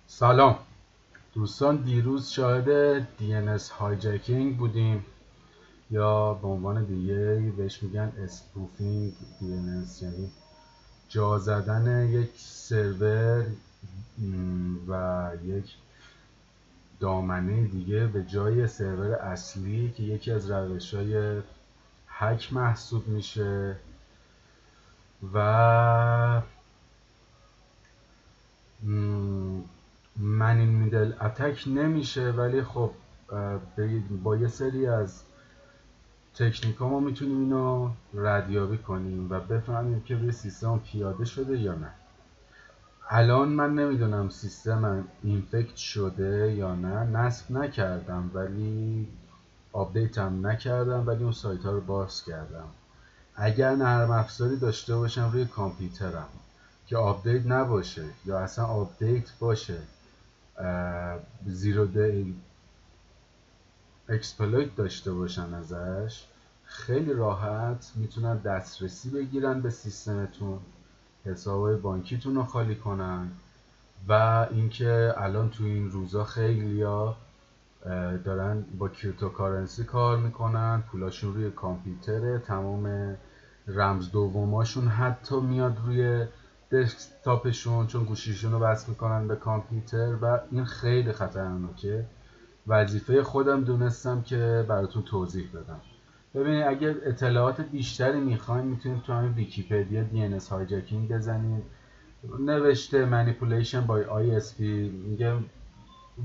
سلام دوستان، دیروز شاهد DNS هایجکینگ بودیم یا به عنوان دیگه بهش میگن اسپوفینگ DNS، یعنی جا زدن یک سرور و یک دامنه دیگه به جای سرور اصلی که یکی از روش‌های هک محسوب میشه و من این میدل اتک نمیشه، ولی خب با یه سری از تکنیکا ما میتونیم اینو ردیابی کنیم و بفهمیم که روی سیستم پیاده شده یا نه. الان من نمیدونم سیستمم اینفکت شده یا نه، نصب نکردم ولی آپدیت هم نکردم، ولی اون سایت ها رو باز کردم. اگر نرم افزاری داشته باشم روی کامپیوترم که آپدیت نباشه یا اصلا آپدیت باشه، زیرو دی اکسپلویت داشته باشن ازش، خیلی راحت میتونن دسترسی بگیرن به سیستمتون، حسابهای بانکیتون رو خالی کنن. و اینکه الان تو این روزا خیلیا دارن با کریپتوکارنسی کار میکنن، پولاشون روی کامپیوتره، تمام رمز دوماشون حتی میاد روی دسکتاپشون چون گوشیشون رو وصل میکنن به کامپیوتر و این خیلی خطرناکه. وظیفه خودم دونستم که براتون توضیح بدم. ببینید، اگر اطلاعات بیشتری میخواین میتونید تو همین ویکی‌پدیا DNS هایجکینگ بزنید، نوشته manipulation by ISP، میگه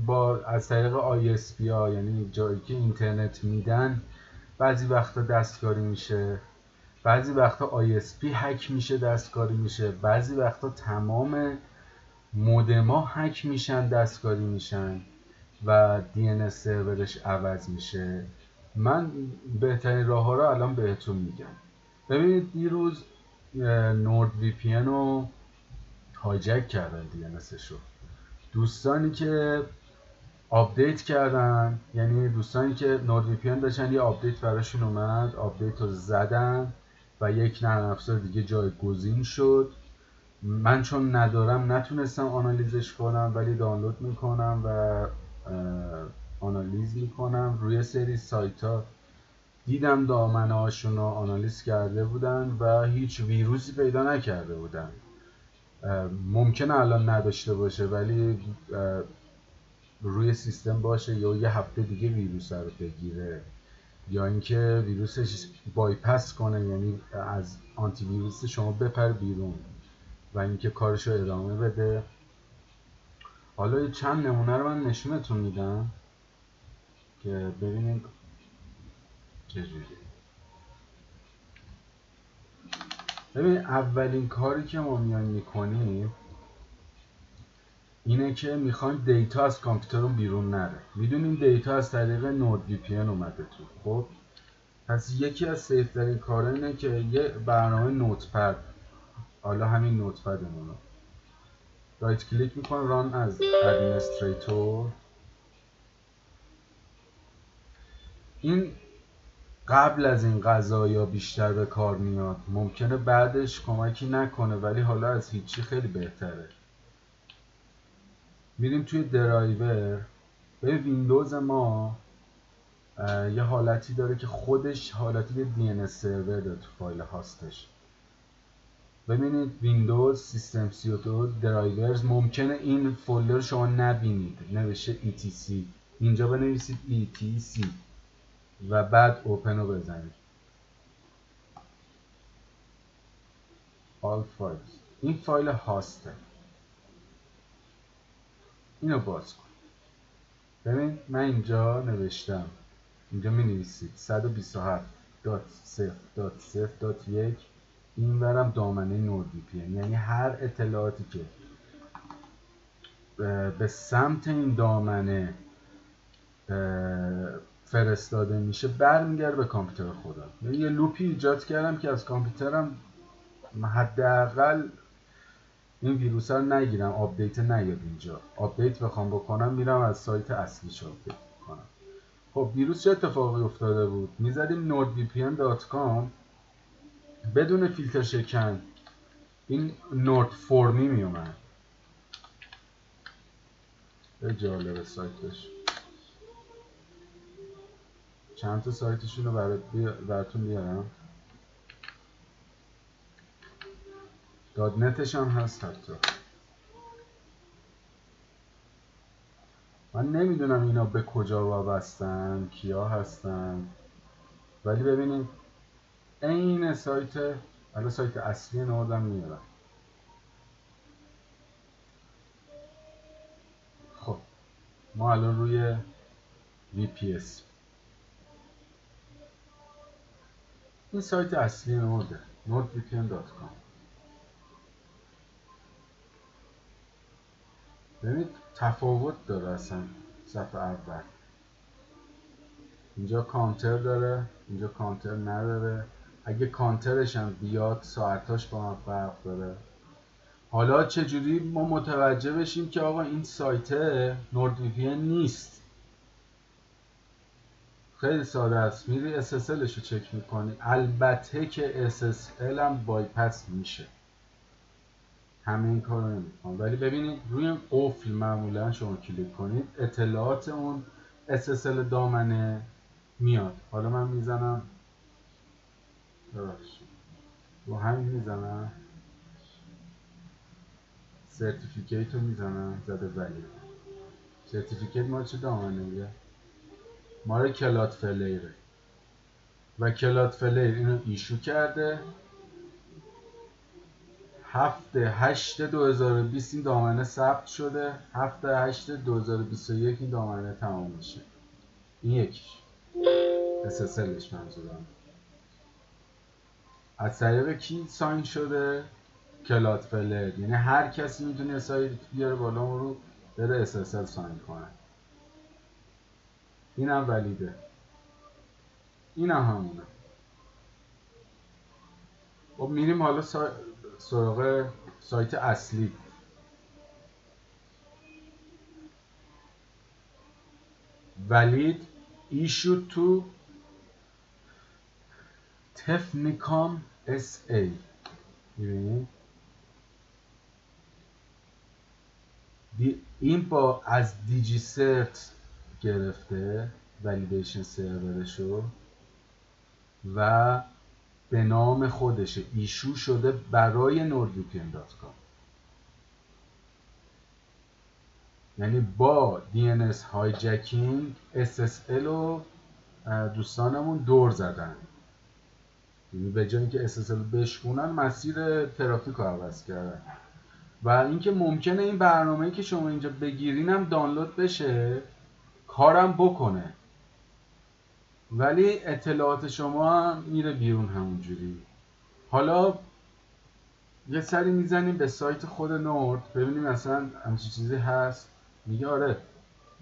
با از طریق ISP ها، یعنی جایی که اینترنت میدن، بعضی وقتا دستکاری میشه، بعضی وقتا ISP هک میشه دستکاری میشه، بعضی وقتا تمام مودما هک میشن دستکاری میشن و DNS سرورش عوض میشه. من بهترین راه ها رو الان بهتون میگم. ببینید، دیروز نورد وی پی ان رو هایجک کردن DNSش رو. دوستانی که آپدیت کردن، یعنی دوستانی که نورد وی پی ان داشتن، یه آپدیت براشون اومد، آپدیت رو زدن و یک نرم افزار دیگه جایگزین شد. من چون ندارم نتونستم آنالیزش کنم، ولی دانلود میکنم و آنالیز میکنم. روی سری سایت ها دیدم دامنه هاشون رو آنالیز کرده بودن و هیچ ویروسی پیدا نکرده بودن. ممکنه الان نداشته باشه ولی روی سیستم باشه یا یه هفته دیگه ویروس رو بگیره، یا اینکه ویروسش بایپس کنه، یعنی از آنتی ویروس شما بپر بیرون و اینکه کارشو ادامه بده. حالا چند نمونه رو من نشونتون میدم که ببینید چجوری. ببین، اولین کاری که ما میایم میکنیم اینه که میخوایم دیتا از کامپیوترمون بیرون نره. میدونیم دیتا از طریق نورد وی پی ان اومده تو. خب پس یکی از سیف ترین کارا اینه که یه برنامه نوتپد، حالا همین نوتپدمون رو رایت کلیک میکنم ران از ادمنستریتور. این قبل از این قضایا بیشتر به کار میاد، ممکنه بعدش کمکی نکنه ولی حالا از هیچی خیلی بهتره. میریم توی درایور. به ویندوز ما یه حالتی داره که خودش حالتی DNS سرور داره تو فایل هاستش. ببینید ویندوز سیستم 32 درایورز، ممکنه این فولدر شما نبینید نوشته etc، اینجا بنویسید etc و بعد اوپن رو بزنید. all files، این فایل هاسته، اینو باز کن. ببین من اینجا نوشتم، اینجا می نویسید 127.0.0.1. این برم دامنه نورد وی پی ان، یعنی هر اطلاعاتی که به سمت این دامنه فرستاده میشه برمیگرده به کامپیوتر خودم. یه لوپی ایجاد کردم که از کامپیوترم حداقل این ویروس رو نگیرم، آپدیت نیاد. اینجا آپدیت بخوام بکنم میرم از سایت اصلیش آپدیت کنم. خب دیروز چه اتفاقی افتاده بود؟ میزدیم nordvpn.com، بدون فیلتر شکن این نورد فرمی میومد. خیلی جالبه سایتش. چند تا سایتشون رو براتون بیارم. .NETش هم هست حتی. من نمیدونم اینا به کجا وابستن، کیا هستن، ولی ببینید این سایت، حالا سایت اصلی نوردم میارم. خب ما الان روی VPS، این سایت اصلی نورده، nordvpn.com. ببینید تفاوت داره اصلا. صفحه اول اینجا کانتر داره، اینجا کانتر نداره. اگه کانترش هم بیاد ساعتاش با هم فرق داره. حالا چجوری ما متوجه بشیم که آقا این سایت NordVPN نیست؟ خیلی ساده است، میری SSLش رو چک میکنی. البته که SSL هم بایپس میشه، همه این کار رو نمیکنم، ولی ببینید روی قفل معمولا شما کلیک کنید اطلاعات اون SSL دامنه میاد. حالا من میزنم رو همین میزنم سرتیفیکیت رو میزنم، زده ولی سرتیفیکیت ما چه دامنه؟ ما رو کلادفلیره و کلادفلیر اینو ایشو کرده 7/8/2020 این دامنه ثبت شده، 7/8/2021 این دامنه تمام میشه. این یکیش SSLش منظورم. از طریق کی ساین شده؟ کلادفلر. یعنی هر کسی میتونه سایت بیاره بالا اون رو بره SSL ساین کنه. این هم ولیده، این هم همونه. خب میریم حالا سراغ سایت اصلی. valid issued to Tefnicom SA. می‌بینید این با از دیجی سرت گرفته ولیدیشن سرورشو و به نام خودشه ایشو شده برای nordvpn.com. یعنی با DNS هایجکینگ SSL رو دوستانمون دور زدن. یعنی به جای اینکه SSL رو بشکونن مسیر ترافیک رو عوض کردن. و اینکه ممکنه این برنامه‌ای که شما اینجا بگیرین هم دانلود بشه، کارم بکنه، ولی اطلاعات شما میره بیرون همونجوری. حالا یه سری میزنیم به سایت خود نورد ببینیم مثلا همچین چیزی هست. میگه آره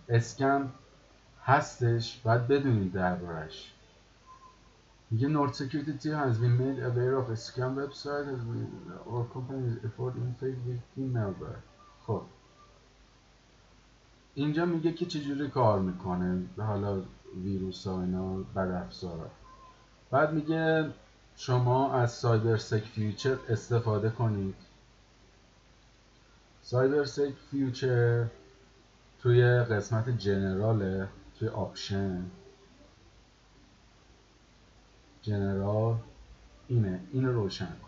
اسکم هستش، باید بدونیم دربارش. میگه Nord Security Team has been made aware of a scam website or company's effort in fact with malware. خب اینجا میگه که چجوری کار میکنه، حالا ویروس ها اینا بد افزارا. بعد میگه شما از سایبر سک فیوچر استفاده کنید. سایبر سک فیوچر توی قسمت جنراله، توی آپشن جنرال اینو روشن کن.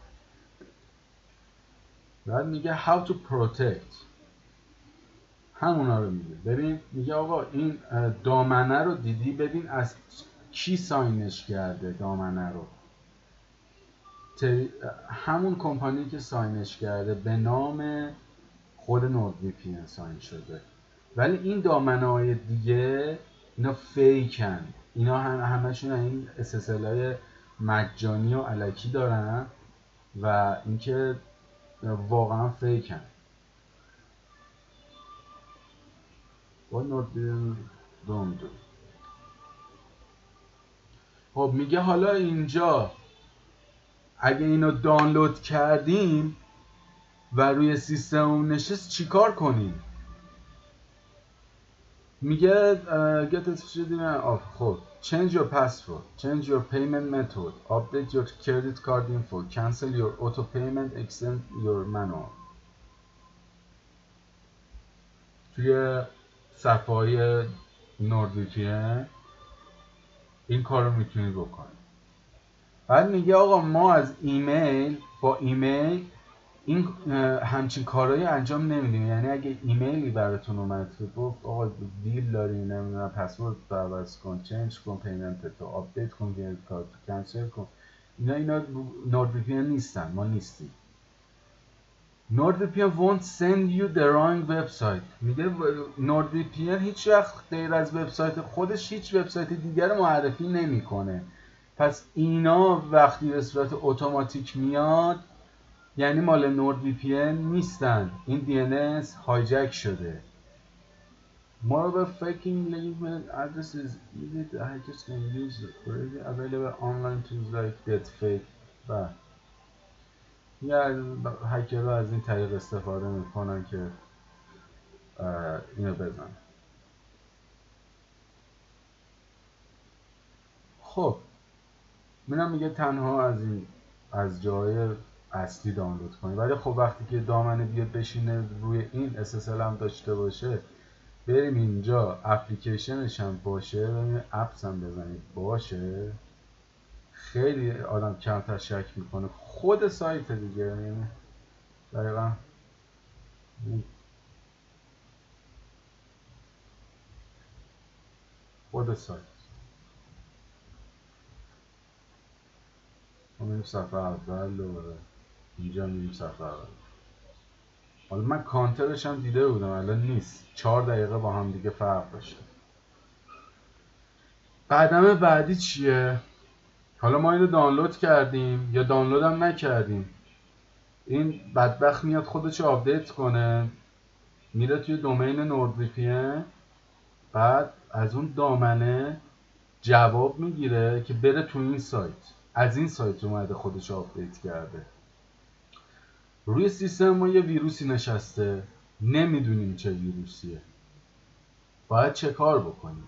بعد میگه how to protect، همونا رو میگه. ببین میگه آقا این دامنه رو دیدی، ببین از کی ساینش کرده دامنه رو. همون کمپانی که ساینش کرده به نام خود NordVPN ساین شده، ولی این دامنه های دیگه اینا فیکن. اینا همشون این SSL های مجانی و الکی دارن و اینکه واقعا فیکن. با NordVPN don't do. خب میگه حالا اینجا اگه اینو دانلود کردیم و روی سیستم نشست چیکار کنیم؟ میگه get it خب change your password, change your payment method, update your credit card info, cancel your auto payment, extend your manual. توی صفحه های NordVPN این کار رو میتونید بکنید. بعد میگه آقا ما از ایمیل با ایمیل این همچین کارهایی انجام نمیدیم. یعنی اگه ایمیلی براتون اومد که گفت آقا دیل داری، نمیدونم پسورد تو عوض کن، چنج کن، پیمنت تو آپدیت کن، کردیت کارت کنسل کن، اینا NordVPN نیستن، ما نیستیم. NordVPN won't send you the wrong website. میگه NordVPN هیچ وقت غیر از وبسایت خودش هیچ وبسایت دیگر رو معرفی نمیکنه. پس اینا وقتی به صورت اتوماتیک میاد یعنی مال NordVPN نیستن، این DNS هایجک شده. Moreover, faking legitimate addresses easy to hackers can use already available online tools like Deepfake. و هکرها از این طریق استفاده میکنن که اینو بزنن. خب منم میگه تنها از جای اصلی دانلود کنید، ولی خب وقتی که دامنه بیاد بشینه روی این SSL هم داشته باشه، بریم اینجا اپلیکیشنش هم باشه، بریم اپس هم بزنید باشه، خیلی آدم کمتر شک میکنه. خود سایت دیگه، یعنی دقیقا خود سایت. ما میریم صفحه اول دوباره، اینجا میریم صفحه اول. حالا من کانترش هم دیده بودم، الان نیست، 4 دقیقه با هم دیگه فرق داشته. قدم بعدی چیه؟ حالا ما اینو دانلود کردیم یا دانلود هم نکردیم، این بدبخت میاد خودشو آپدیت کنه، میره توی دومین NordVPN، بعد از اون دامنه جواب میگیره که بره تو این سایت. از این سایت اومده خودش آپدیت کرده. روی سیستم ما یه ویروسی نشسته، نمیدونیم چه ویروسیه. باید چه کار بکنیم؟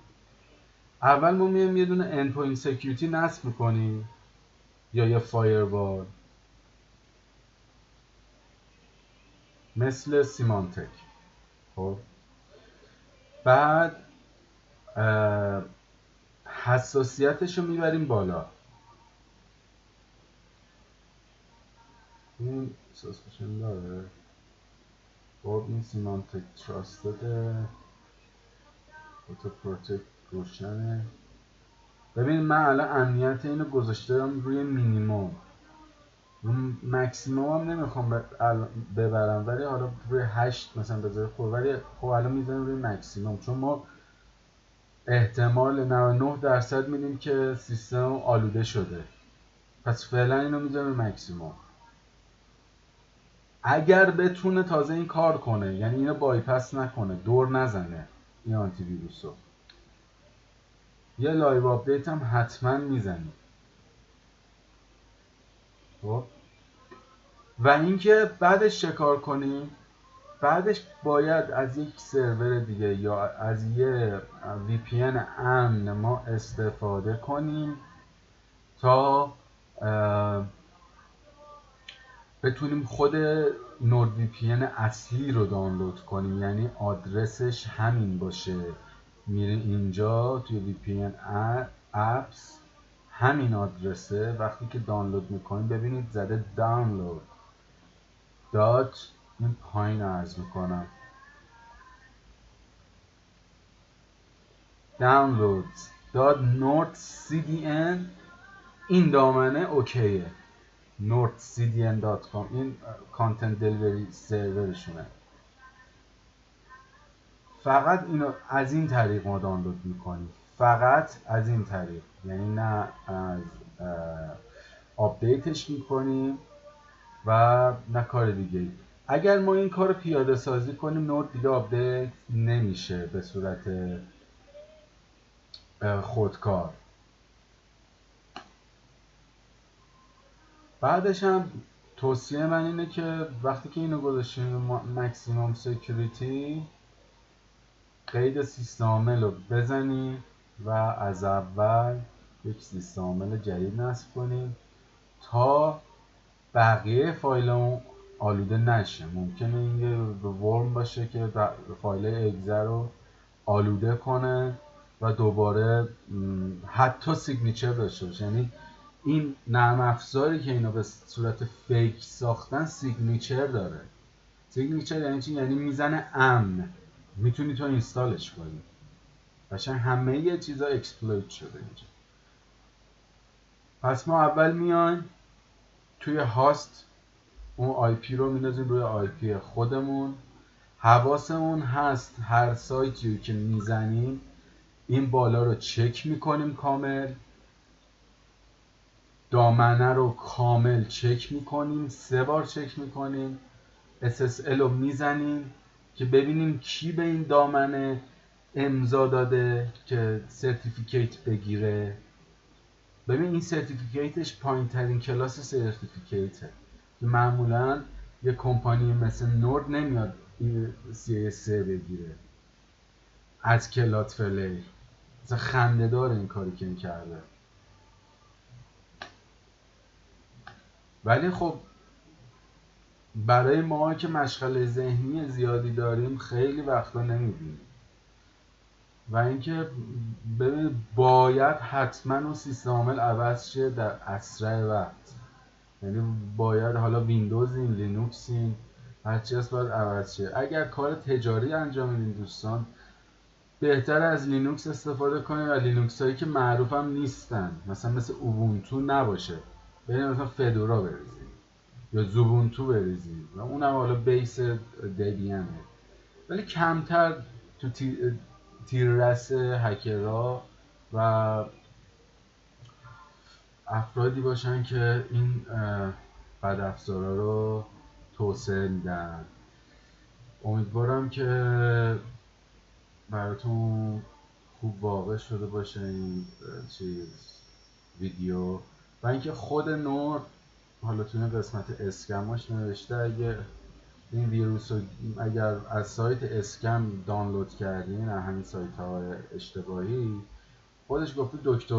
اول ما میایم یه دونه endpoint security نصب میکنیم یا یه فایروال مثل سیمانتک. خب بعد حساسیتش رو میبریم بالا. این ساسپشن داره. خب این سیمانتک تراستده، اوتو پروتکت روشنه. ببین من الان امنیت اینو گذاشتم روی مینیموم، مکسیموم هم نمیخوام ببرم، ولی حالا روی 8 مثلا بذاره خوب، ولی خب الان میذاریم روی مکسیموم چون ما احتمال 99% میدیم که سیستم آلوده شده، پس فعلا اینو میذاریم روی مکسیموم. اگر بتونه تازه این کار کنه، یعنی اینو بایپس نکنه، دور نزنه این آنتی ویروسو، یه لایو آپدیت هم حتما میزنیم. خب و اینکه بعدش چه کار کنیم؟ بعدش باید از یک سرور دیگه یا از یه VPN امن ما استفاده کنیم تا بتونیم خود NordVPN اصلی رو دانلود کنیم، یعنی آدرسش همین باشه. میریم اینجا توی VPN apps، همین آدرسه. وقتی که دانلود میکنیم ببینید زده دانلود دات، این پایین عرض میکنم downloads.nordcdn، این دامنه اوکیه، nordcdn.com، این کانتنت دلیوری سرورشونه. فقط اینو از این طریق ما دانلود میکنیم، فقط از این طریق، یعنی نه از آپدیتش میکنیم و نه کار دیگه. اگر ما این کار رو پیاده سازی کنیم، نورد دیگه آپدیت نمیشه به صورت خودکار. بعدش هم توصیه من اینه که وقتی که اینو گذاشتیم مکسیموم سکیوریتی، قید سیستم عامل رو بزنیم و از اول یک سیستم عامل جدید نصب کنیم تا بقیه فایل آلوده نشه. ممکنه این ورم باشه که فایل اگزه رو آلوده کنه و دوباره حتی سیگنیچر داشته باشه. یعنی این نرم افزاری که اینا به صورت فیک ساختن سیگنیچر داره. سیگنیچر یعنی چی؟ یعنی میزنه امن، میتونی تو اینستالش کنی. قشنگ همه یه چیزا اکسپلویت شده اینجا. پس ما اول میایم توی هاست اون آی پی رو میندازیم روی آی پی خودمون. حواسمون هست هر سایتی که میزنیم این بالا رو چک میکنیم کامل، دامنه رو کامل چک میکنیم، 3 بار چک میکنیم، SSL رو میزنیم که ببینیم کی به این دامنه امضا داده که سرتیفیکیت بگیره. ببین این سرتیفیکیتش پایین ترین کلاس سرتیفیکیته که معمولا یه کمپانی مثل نورد نمیاد CS3 بگیره از کلات فلیر. مثلا خنده داره این کاری که این کرده. ولی خب برای ما که مشغله ذهنی زیادی داریم خیلی وقتا نمیبینیم. و اینکه ببین باید حتما اون سیستم عامل عوض شه در اسرع وقت. یعنی باید حالا ویندوزین، لینوکسین، هرچی هست باید عوض شه. اگر کار تجاری انجام میدین دوستان بهتر از لینوکس استفاده کنید و لینوکس هایی که معروف هم نیستن مثلا مثل اوبونتو نباشه، برید مثلا فدورا بریزید یا زوبونتو بریزید و اونم حالا بیس دبیانه. ولی کمتر تو تیررس هکرها و افرادی باشن که این بد افزارا رو توسعه میدن. امیدوارم که براتون خوب واقع شده باشه این ویدیو. و اینکه خود نور حالا توی قسمت اسکماش نوشته اگه این ویروس رو اگر از سایت اسکم دانلود کردین از همین سایت های اشتباهی، خودش گفته دکتر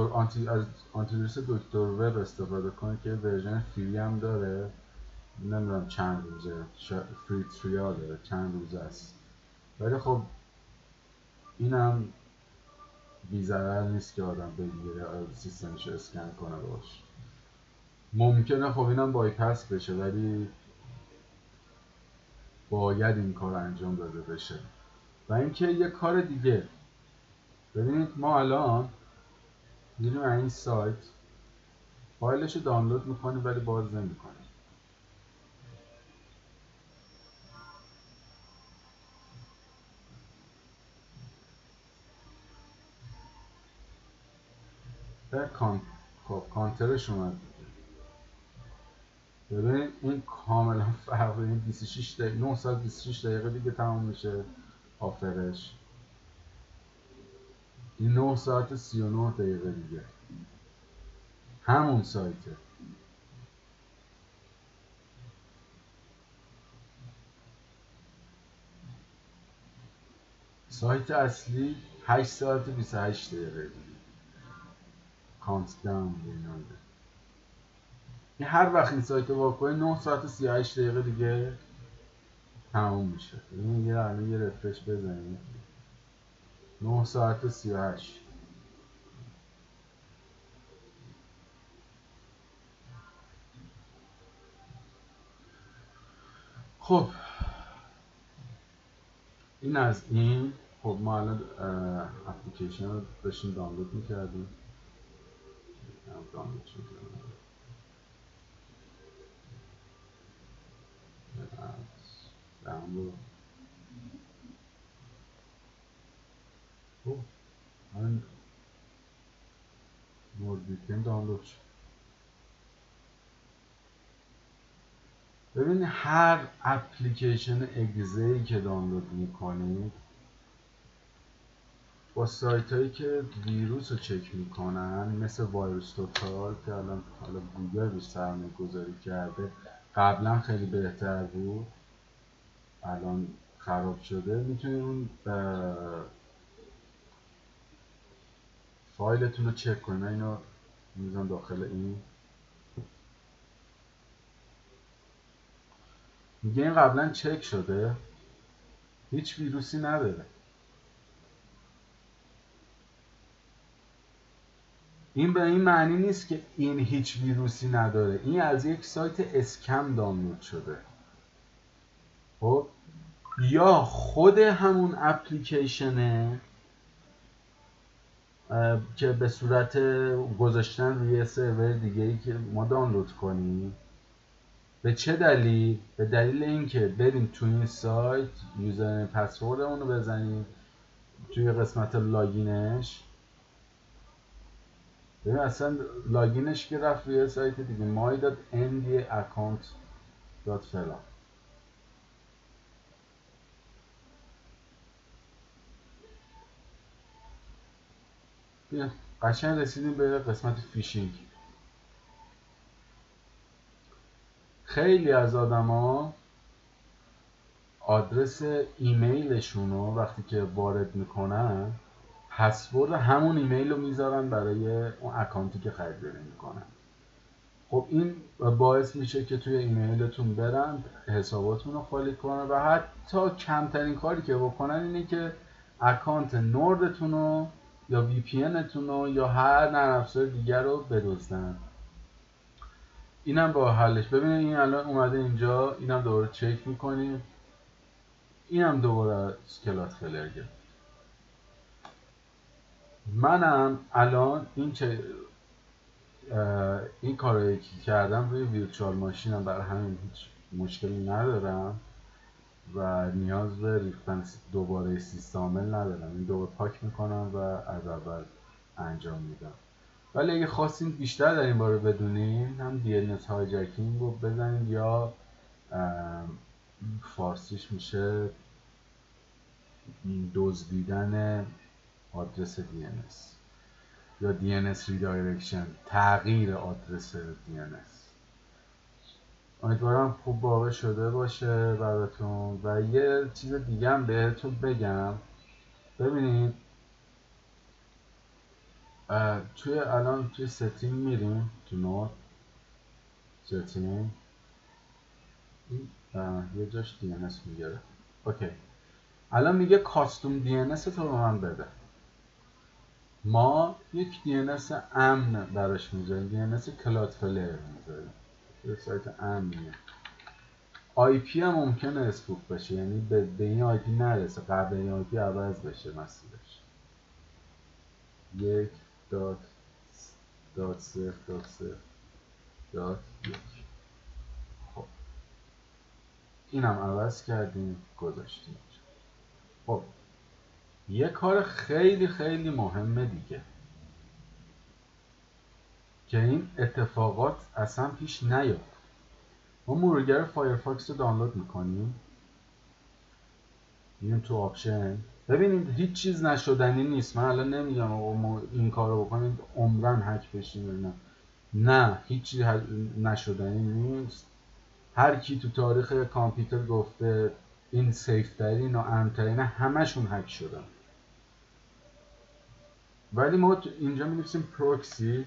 از آنتیویروس دکتر وب استفاده کنید که ورژن فری هم داره. نمیدونم چند روزه، فری تریال داره چند روزه است. ولی خب اینم بی ضرر نیست که آدم بگیره سیستمش رو اسکن کنه باش. ممکنه خب اینم بایپس بشه ولی باید این کار انجام داده بشه. و اینکه یه کار دیگه ببینید ما الان میریم این سایت فایلش رو دانلود میکنیم ولی باز نمیکنیم. خب کانترش اومد. ببین این کاملا فرق. این 26 دقیقه 9 ساعت 26 دقیقه دیگه تمام میشه آفرش. این 9 ساعت 39 دقیقه دیگه همون سایته. سایت اصلی 8 ساعت 28 دقیقه دیگه کانت داون بیننده. این هر وقت این سایت رو واکنی 9 ساعت 38 دقیقه دیگه تموم میشه. این یه رفرش بزنید 9 ساعت 38. خب این از این. خب ما الان اپلیکیشن رو داشتیم دانلود میکردیم. دانلود شد دانلود. خب من نوردویکن دانلود شد. ببین هر اپلیکیشن اگزه‌ای که دانلود میکنید با سایت هایی که ویروس رو چک میکنن مثل وایروس توتال که الان حالا گوگل روش سرمایه گذاری کرده، قبلا خیلی بهتر بود الان خراب شده، میتونید اون فایلتون رو چک کنید. من اینو میذارم داخل این. میگه این قبلا چک شده هیچ ویروسی نداره. این به این معنی نیست که این هیچ ویروسی نداره، این از یک سایت اسکم دانلود شده. خب یا خود همون اپلیکیشنه که به صورت گذاشتن روی سرور دیگه ای که ما دانلود کنیم. به چه دلیل؟ به دلیل اینکه بریم توی این سایت یوزر پسوردمون رو بزنیم توی قسمت لاگینش. ببین اصلا لاگینش که رفت روی سایت دیگه my.mdaccount.فلان. بیا قشنگ رسیدیم به قسمت فیشینگ. خیلی از آدما آدرس ایمیلشون رو وقتی که وارد میکنن پسورد همون ایمیل رو میذارن برای اون اکانتی که خریداری میکنن. خب این باعث میشه که توی ایمیلتون برن حساباتون رو خالی کنن و حتی کمترین کاری که بکنن اینه که اکانت نوردتون رو یا وی پی انتون رو یا هر نرم افزار دیگر رو بدزدن. اینم با حلش. ببینید این الان اومده اینجا، اینم دوباره چک میکنیم، اینم دوباره کلات فلر گرفت. منم الان این کارایی که کردم روی ویرچوال ماشینم، برای همین هیچ مشکلی ندارم و نیاز به ریختن دوباره سیستم عامل ندارم. این دوباره پاک میکنم و از اول انجام میدم. ولی اگه خواستین بیشتر در این باره بدونین هم DNS هایجکینگ رو بزنید یا فارسیش میشه دزدیدن آدرس DNS یا DNS ریدایرکشن، تغییر آدرس DNS. امیدوارم خوب واقع شده باشه براتون. و یه چیز دیگه هم بهتون بگم. ببینید الان توی ستینگ میریم تو نوت ستینگ، یه جاش DNS میگره. اوکی الان میگه کاستوم DNS تو رو من بده. ما یک DNS امن براش میذاریم، DNS کلادفلر میذاریم، یه سایت امنیه. آی پی هم ممکنه اسپوک بشه، یعنی به این آی پی نرسه، قبل این آی پی عوض بشه مسیرش. 1.0.0.1. خب اینم عوض کردیم گذاشتیم. خب یه کار خیلی خیلی مهمه دیگه که این اتفاقات اصلا پیش نیاد. ما مرورگر فایرفاکس رو دانلود میکنیم، میریم تو آپشن. ببینید هیچ چیز نشدنی نیست. من الان نمیگم آقا ما این کارو بکنید عمرن هک بشیم، نه هیچ چیز نشدنی نیست. هر کی تو تاریخ کامپیوتر گفته این سیف ترین و امن ترین، همشون هک شدن. ولی ما اینجا می‌نویسیم پروکسی.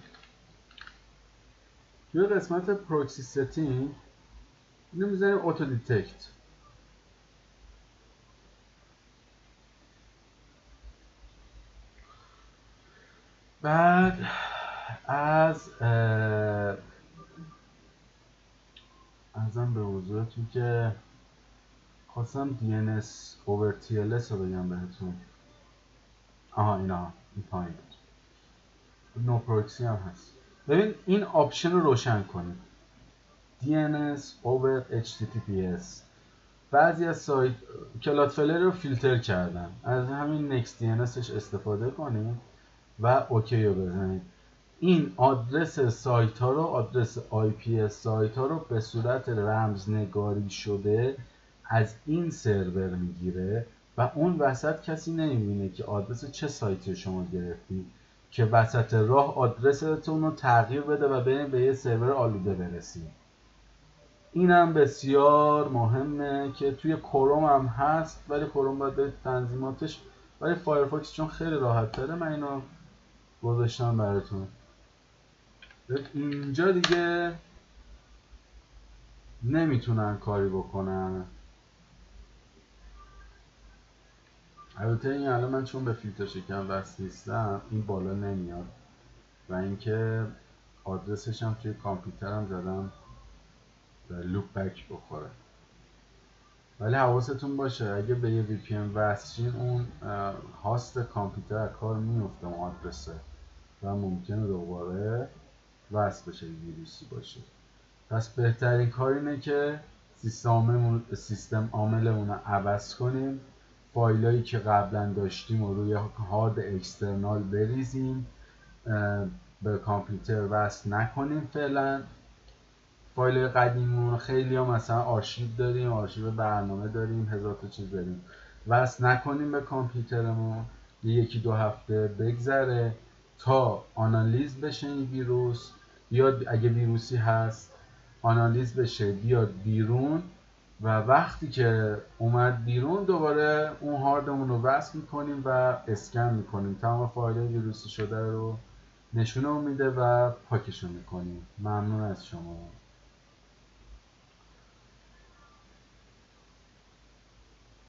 توی قسمت پروکسی ستینگ اینو می‌ذاریم اوتو دیتکت. بعد ازم به حضورتون که خواستم DNS over TLS رو بگم بهتون. این پایین بود. نو پروکسی هم هست. ببین این آپشن رو روشن کنید، DNS over HTTPS. بعضی از سایت کلادفلر رو فیلتر کردن، از همین Next DNSش استفاده کنید و اوکی رو بزنید. این آدرس سایت ها رو، آدرس IP سایت ها رو به صورت رمزنگاری شده از این سرور میگیره و اون وسط کسی نمیبینه که آدرس چه سایتی شما گرفتید که وسط راه آدرستون رو تغییر بده و بریم به یه سرور آلوده برسیم. اینم بسیار مهمه که توی کروم هم هست، ولی کروم باید به تنظیماتش، ولی فایرفاکس چون خیلی راحت تره من اینو گذاشتم براتون. اینجا دیگه نمیتونن کاری بکنن. البته این الان من چون به فیلتر شکن وصل نیستم این بالا نمیاد، و اینکه آدرسش هم توی کامپیوترم زدم لوپ بک بخوره. ولی حواستون باشه اگه به یه VPN وصل شین اون هاست کامپیوتر کار میفته اون آدرسه و ممکنه دوباره وصل بشه ویروسی باشه. پس بهترین کار اینه که سیستم عاملمون رو عوض کنیم، فایلایی که قبلا داشتیم رو روی هارد اکسترنال بریزیم، به کامپیوتر وصل نکنیم فعلا. فایل قدیممون خیلی ها مثلا آرشیو داریم، آرشیو برنامه داریم، هزار تا چیز داریم، وصل نکنیم به کامپیوترمون. یکی دو هفته بگذره تا آنالیز بشه این ویروس، بیاد اگه ویروسی هست آنالیز بشه بیاد بیرون و وقتی که اومد بیرون دوباره اون هاردمون رو وصل میکنیم و اسکن میکنیم، تمام فایل ویروسی شده رو نشونه میده و پاکشون میکنیم. ممنون از شما.